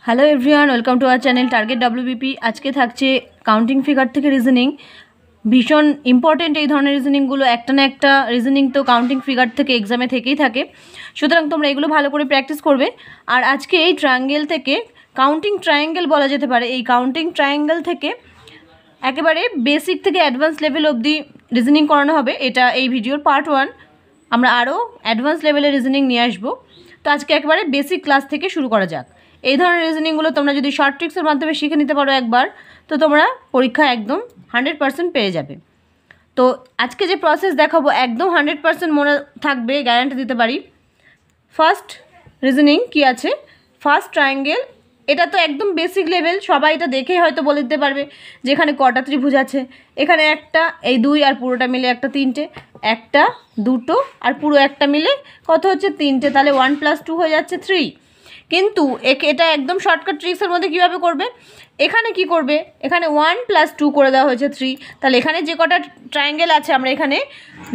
Hello everyone, welcome to our channel target WBP. আজকে থাকছে counting figure থেকে reasoning. ভীষণ ইম্পর্টেন্ট এই ধরনের রিজনিংগুলো। একটা না একটা রিজনিং তো কাউন্টিং ফিগার থেকে এক্সামে থেকেই থাকে, সুতরাং তোমরা এগুলো ভালো করে প্র্যাকটিস করবে। আর আজকে এই ট্রায়াঙ্গেল থেকে, কাউন্টিং ট্রায়াঙ্গেল বলা যেতে পারে, এই কাউন্টিং ট্রায়াঙ্গেল থেকে একেবারে বেসিক থেকে অ্যাডভান্স লেভেল অবধি রিজনিং করানো হবে। এটা এই ভিডিওর পার্ট 1। আমরা আরও অ্যাডভান্স লেভেলের রিজনিং নিয়ে আসবো। তো আজকে একেবারে বেসিক ক্লাস থেকে শুরু করা যাক। এই ধরনের রিজনিংগুলো তোমরা যদি শর্ট ট্রিক্সের মাধ্যমে শিখে নিতে পারো একবার, তো তোমরা পরীক্ষা একদম 100% পেয়ে যাবে। তো আজকে যে প্রসেস দেখাবো একদম 100% মনে থাকবে, গ্যারান্টি দিতে পারি। ফার্স্ট রিজনিং কি আছে, ফার্স্ট ট্রায়াঙ্গেল। এটা তো একদম বেসিক লেভেল, সবাই এটা দেখেই হয়তো বলে দিতে পারবে যেখানে কটা ত্রিভুজ আছে। এখানে একটা, এই দুই আর পুরোটা মিলে একটা তিনটে, একটা দুটো আর পুরো একটা মিলে কত হচ্ছে তিনটে, তাহলে 1 + 2 হয়ে যাচ্ছে 3। কিন্তু এটা একদম শর্টকাট ট্রিক্সের মধ্যে কীভাবে করবে, এখানে কি করবে, এখানে 1 + 2 করে দেওয়া হয়েছে 3। তাহলে এখানে যে কটা ট্রায়াঙ্গেল আছে আমরা এখানে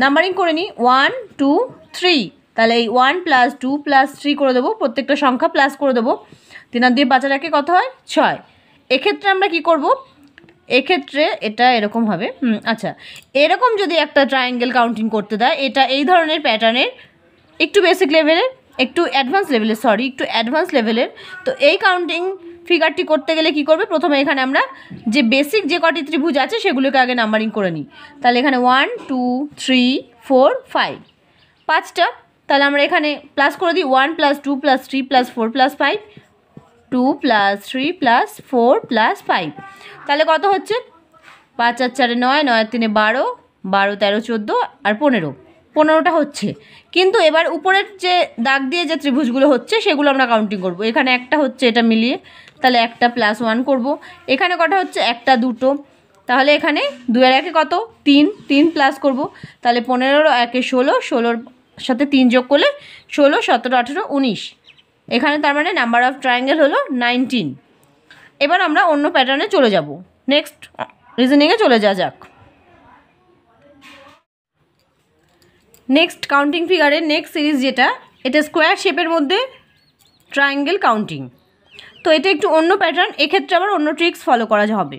নাম্বারিং করে নিই 1 2 3। তাহলে এই 1 + 2 + 3 করে দেবো, প্রত্যেকটা সংখ্যা প্লাস করে দেবো। 3 আর 2 5 আর 1 কত হয় 6। এক্ষেত্রে আমরা কি করব, এক্ষেত্রে এটা এরকম হবে। আচ্ছা, এরকম যদি একটা ট্রায়াঙ্গেল কাউন্টিং করতে দেয়, এটা এই ধরনের প্যাটার্নের, একটু বেসিক লেভেলের, একটু অ্যাডভান্স লেভেলের। তো এই কাউন্টিং ফিগারটি করতে গেলে কি করবে, প্রথমে এখানে আমরা যে বেসিক যে কটি ত্রিভুজ আছে সেগুলোকে আগে নাম্বারিং করে নিই। তাহলে এখানে 1 2 3 4 5, 5টা। তাহলে আমরা এখানে প্লাস করে দিই 1 + 2 + 3 + 4 + 5, 2 + 3 + 4 + 5। তাহলে কত হচ্ছে 5 আর 4 9, 9 আর 3 12, 12 13 14 আর 15, 15টা হচ্ছে। কিন্তু এবার উপরের যে দাগ দিয়ে যে ত্রিভুজগুলো হচ্ছে সেগুলো আমরা কাউন্টিং করব। এখানে একটা হচ্ছে, এটা মিলিয়ে তাহলে একটা +1 করব। এখানে কটা হচ্ছে, একটা দুটো, তাহলে এখানে 2 আর 1 কত 3, 3 প্লাস করব। তাহলে 15 আর 1 16, 16 সাথে 3 যোগ করলে 16 17 18 19। এখানে তার মানে নাম্বার অফ ট্রায়াঙ্গেল হলো 19। এবার আমরা অন্য প্যাটার্নে চলে যাব, নেক্সট রিজনিংয়ে চলে যাক। নেক্সট কাউন্টিং ফিগারের নেক্সট সিরিজ যেটা, এটা স্কোয়ার শেপের মধ্যে ট্রায়াঙ্গেল কাউন্টিং। তো এটা একটু অন্য প্যাটার্ন, এক্ষেত্রে আবার অন্য ট্রিক্স ফলো করা হবে।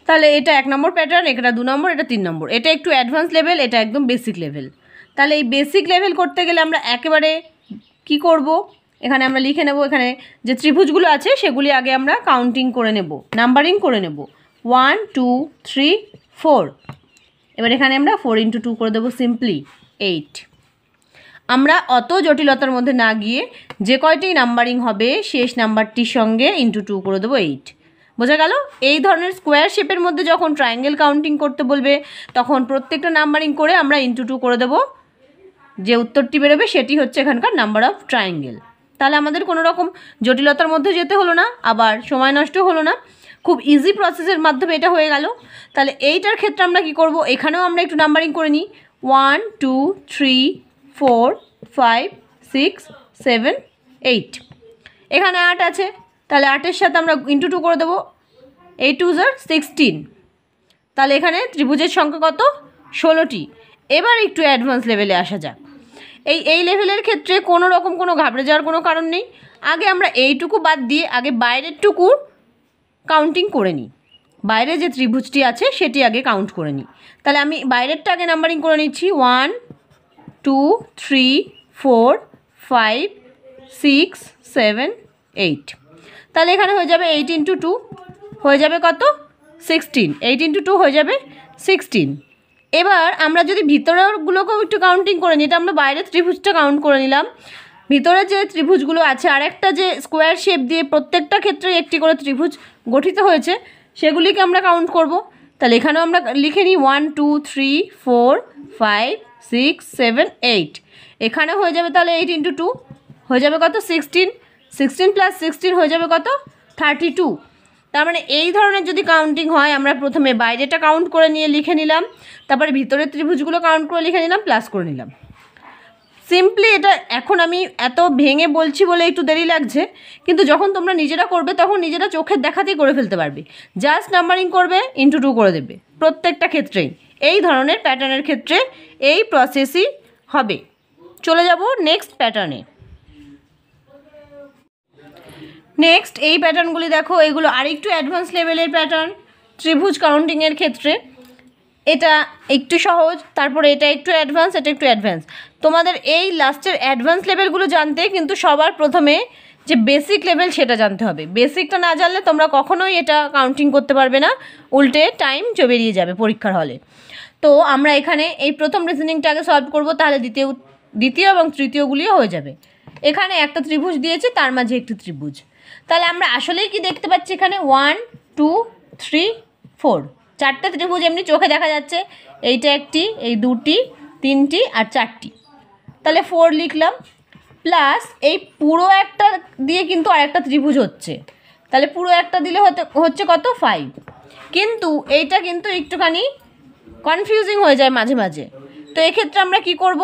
তাহলে এটা 1 নম্বর প্যাটার্ন, এটা 2 নম্বর, এটা 3 নম্বর। এটা একটু অ্যাডভান্স লেভেল, এটা একদম বেসিক লেভেল। তাহলে এই বেসিক লেভেল করতে গেলে আমরা একেবারে কি করব, এখানে আমরা লিখে নেব, এখানে যে ত্রিভুজগুলো আছে সেগুলি আগে আমরা কাউন্টিং করে নেব, নাম্বারিং করে নেব। 1 2 3 4। এবার এখানে আমরা 4 × 2 করে দেবো, সিম্পলি 8। আমরা অত জটিলতার মধ্যে না গিয়ে যে কয়টি নাম্বারিং হবে শেষ নাম্বারটির সঙ্গে × 2 করে দেবো 8। বোঝা গেল? এই ধরনের স্কোয়ার শেপের মধ্যে যখন ট্রায়াঙ্গেল কাউন্টিং করতে বলবে তখন প্রত্যেকটা নাম্বারিং করে আমরা × 2 করে দেবো। যে উত্তরটি বেরোবে সেটি হচ্ছে এখানকার নাম্বার অফ ট্রায়াঙ্গেল। তাহলে আমাদের কোনো রকম জটিলতার মধ্যে যেতে হলো না, আবার সময় নষ্ট হলো না, খুব ইজি প্রসেসের মাধ্যমে এটা হয়ে গেল। তাহলে এইটার ক্ষেত্রে আমরা কি করব, এখানেও আমরা একটু নাম্বারিং করে নিই 1 2 3 4 5 6 7 8। এখানে 8 আছে, তাহলে 8-এর সাথে আমরা × 2 করে দেবো, 8 2 16। তাহলে এখানে ত্রিভুজের সংখ্যা কত 16টি। এবার একটু অ্যাডভান্স লেভেলে আসা যাক। এই লেভেলের ক্ষেত্রে কোনো রকম কোনো ঘাবড়ে যাওয়ার কোনো কারণ নেই। আগে আমরা এইটুকু বাদ দিয়ে আগে বাইরেরটুকু কাউন্টিং করে নিই। বাইরে যে ত্রিভুজটি আছে সেটি আগে কাউন্ট করে নিই। তাহলে আমি বাইরেরটা আগে নাম্বারিং করে নিচ্ছি 1 2 3 4 5 6 7 8। তাহলে এখানে হয়ে যাবে 8 × 2 হয়ে যাবে কত 16। 8 × 2 হয়ে যাবে 16। এবার আমরা যদি ভিতরেরগুলোকেও একটু কাউন্টিং করে নিই, এটা আমরা বাইরের ত্রিভুজটা কাউন্ট করে নিলাম। ভিতরে যে ত্রিভুজগুলো আছে, আর একটা যে স্কোয়ার শেপ দিয়ে প্রত্যেকটা ক্ষেত্রে একটি করে ত্রিভুজ গঠিত হয়েছে সেগুলিকে আমরা কাউন্ট করব। তাহলে এখানেও আমরা লিখে নিই 1 2 3 4 5 6 7 8। এখানে হয়ে যাবে তাহলে 8 × 2 হয়ে যাবে কত 16। 16 + 16 হয়ে যাবে কত 32। তার মানে এই ধরনের যদি কাউন্টিং হয়, আমরা প্রথমে বাইরেটা কাউন্ট করে নিয়ে লিখে নিলাম, তারপরে ভিতরের ত্রিভুজগুলো কাউন্ট করে লিখে নিলাম, প্লাস করে নিলাম। সিম্পলি এটা এখন আমি এত ভেঙে বলছি বলে একটু দেরি লাগছে, কিন্তু যখন তোমরা নিজেরা করবে তখন নিজেরা চোখের দেখাতেই করে ফেলতে পারবে। জাস্ট নাম্বারিং করবে, × 2 করে দেবে প্রত্যেকটা ক্ষেত্রেই। এই ধরনের প্যাটার্নের ক্ষেত্রে এই প্রসেসই হবে। চলে যাব নেক্সট প্যাটার্নে। নেক্সট এই প্যাটার্নগুলি দেখো, এগুলো আরেকটু অ্যাডভান্স লেভেলের প্যাটার্ন ত্রিভুজ কাউন্টিংয়ের ক্ষেত্রে। এটা একটু সহজ, তারপরে এটা একটু অ্যাডভান্স, এটা একটু অ্যাডভান্স। তোমাদের এই লাস্টের অ্যাডভান্স লেভেলগুলো জানতে কিন্তু সবার প্রথমে যে বেসিক লেভেল সেটা জানতে হবে। বেসিকটা না জানলে তোমরা কখনোই এটা কাউন্টিং করতে পারবে না, উল্টে টাইম বেরিয়ে যাবে পরীক্ষার হলে। তো আমরা এখানে এই প্রথম রিজনিংটা আগে সলভ করবো, তাহলে দ্বিতীয় এবং তৃতীয়গুলিও হয়ে যাবে। এখানে একটা ত্রিভুজ দিয়েছে, তার মাঝে একটি ত্রিভুজ। তাহলে আমরা আসলেই কি দেখতে পাচ্ছি এখানে 1 2 3 4 চারটে ত্রিভুজ এমনি চোখে দেখা যাচ্ছে। এইটা একটি, এই দুটি, তিনটি আর চারটি, তাহলে 4 লিখলাম। প্লাস এই পুরো একটা দিয়ে কিন্তু আরেকটা ত্রিভুজ হচ্ছে, তাহলে পুরো একটা দিলে হচ্ছে কত 5। কিন্তু এইটা কিন্তু একটুখানি কনফিউজিং হয়ে যায় মাঝে মাঝে। তো এক্ষেত্রে আমরা কি করব,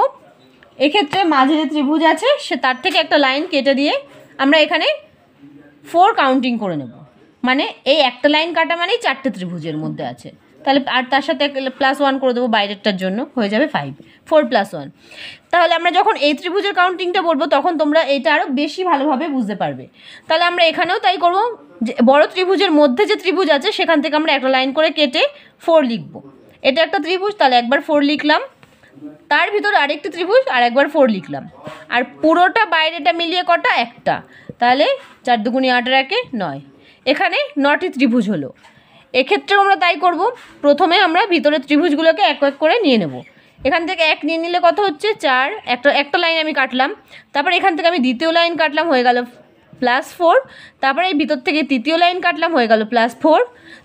এক্ষেত্রে মাঝে যে ত্রিভুজ আছে সে তার থেকে একটা লাইন কেটে দিয়ে আমরা এখানে 4 কাউন্টিং করে নেব। মানে এই একটা লাইন কাটা মানেই চারটে ত্রিভুজের মধ্যে আছে, তাহলে আর তার সাথে +1 করে দেবো বাইরেরটার জন্য, হয়ে যাবে 5। 4 + 1। তাহলে আমরা যখন এই ত্রিভুজের কাউন্টিংটা বলবো তখন তোমরা এটা আরও বেশি ভালোভাবে বুঝতে পারবে। তাহলে আমরা এখানেও তাই করবো, যে বড় ত্রিভুজের মধ্যে যে ত্রিভুজ আছে সেখান থেকে আমরা একটা লাইন করে কেটে 4 লিখব। এটা একটা ত্রিভুজ, তাহলে একবার 4 লিখলাম, তার ভিতরে আরেকটি ত্রিভুজ আর একবার 4 লিখলাম, আর পুরোটা বাইরেটা মিলিয়ে কটা একটা, তাহলে 4 × 2 = 8 আর 1 = 9। এখানে 9টি ত্রিভুজ হলো। এক্ষেত্রেও আমরা তাই করব, প্রথমে আমরা ভিতরের ত্রিভুজগুলোকে এক এক করে নিয়ে নেব। এখান থেকে 1 নিয়ে নিলে কত হচ্ছে 4, একটা লাইন আমি কাটলাম, তারপর এখান থেকে আমি দ্বিতীয় লাইন কাটলাম, হয়ে গেল +4, তারপরে এই ভিতর থেকে তৃতীয় লাইন কাটলাম, হয়ে গেল +4,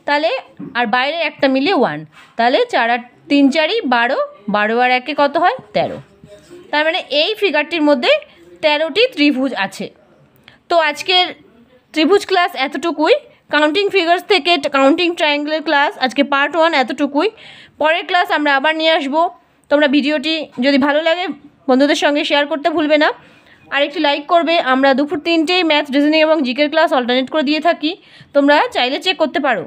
তাহলে আর বাইরে একটা মিলিয়ে 1, তাহলে 4 আর 3 = 12, 12 আর 1 কত হয় 13। তার মানে এই ফিগারটির মধ্যে 13টি ত্রিভুজ আছে। তো আজকের ত্রিভুজ ক্লাস এতটুকুই। কাউন্টিং ফিগার্স থেকে কাউন্টিং ট্রায়াঙ্গেলের ক্লাস আজকে পার্ট 1 এতটুকুই। পরের ক্লাস আমরা আবার নিয়ে আসবো। তোমরা ভিডিওটি যদি ভালো লাগে বন্ধুদের সঙ্গে শেয়ার করতে ভুলবে না, আর একটি লাইক করবে। আমরা দুপুর 3টেই ম্যাথ, রিজনিং এবং জিকের ক্লাস অল্টারনেট করে দিয়ে থাকি, তোমরা চাইলে চেক করতে পারো।